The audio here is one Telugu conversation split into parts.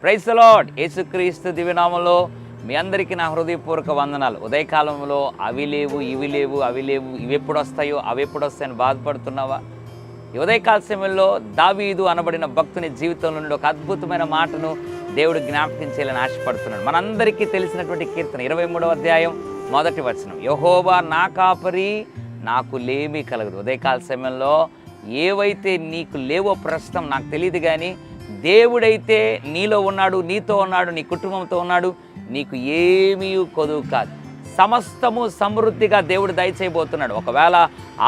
Praise the lord. యేసుక్రీస్తు దివ్యనామంలో మీ అందరికీ నా హృదయపూర్వక వందనాలు. ఉదయకాలంలో అవి లేవు, ఇవి లేవు, అవి లేవు, ఇవి ఎప్పుడు వస్తాయో అవి ఎప్పుడు వస్తాయని బాధపడుతున్నావా? ఈ ఉదయకాల సమయంలో దావీదు అనబడిన భక్తుని జీవితంలో నుండి ఒక అద్భుతమైన మాటను దేవుడు జ్ఞాపకం చేయాలని ఆశపడుతున్నాడు. మనందరికీ తెలిసినటువంటి కీర్తన 23వ అధ్యాయం 1వ వచనం, యెహోవా నా కాపరి, నాకు లేమి కలగదు. ఉదయకాల సమయంలో ఏవైతే నీకు లేవో ప్రస్తుతం నాకు తెలియదు, కానీ దేవుడైతే నీలో ఉన్నాడు, నీతో ఉన్నాడు, నీ కుటుంబంతో ఉన్నాడు. నీకు ఏమీ కొదువు కాదు. సమస్తము సమృద్ధిగా దేవుడు దయచేయబోతున్నాడు. ఒకవేళ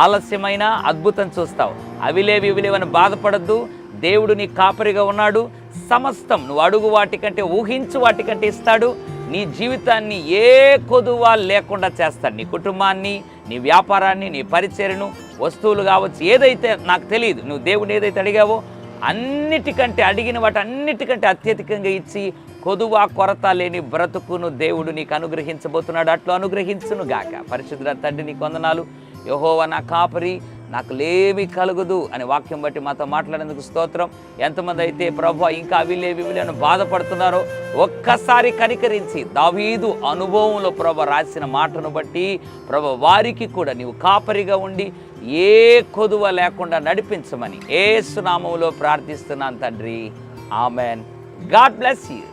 ఆలస్యమైన అద్భుతం చూస్తావు. అవి లేవు ఇవి లేవని బాధపడద్దు. దేవుడు నీ కాపరిగా ఉన్నాడు. సమస్తం నువ్వు అడుగు వాటికంటే, ఊహించు వాటికంటే ఇస్తాడు. నీ జీవితాన్ని ఏ కొదువ లేకుండా చేస్తాడు. నీ కుటుంబాన్ని, నీ వ్యాపారాన్ని, నీ పరిచర్యను, వస్తువులు కావచ్చు, ఏదైతే నాకు తెలియదు, నువ్వు దేవుని ఏదైతే అడిగావో అన్నిటికంటే, అడిగిన వాటి అన్నిటికంటే అత్యధికంగా ఇచ్చి కొదువ కొరత లేని బ్రతుకును దేవుడు నీకు అనుగ్రహించబోతున్నాడు. అట్లు అనుగ్రహించును గాక. పరిశుద్ధ తండ్రి నీకు వందనాలు. యెహోవా నా కాపరి, నాకు లేమి కలుగదు అనే వాక్యం బట్టి మాతో మాట్లాడేందుకు స్తోత్రం. ఎంతమంది అయితే ప్రభువా ఇంకా అవి లేవి ఇవి లేని బాధపడుతున్నారో ఒక్కసారి కనికరించి దావీదు అనుభవంలో ప్రభు రాసిన మాటను బట్టి ప్రభు వారికి కూడా నీవు కాపరిగా ఉండి ఏ కొదువ లేకుండా నడిపించమని యేసు నామములో ప్రార్థిస్తున్నాను తండ్రి. ఆమెన్. God bless you.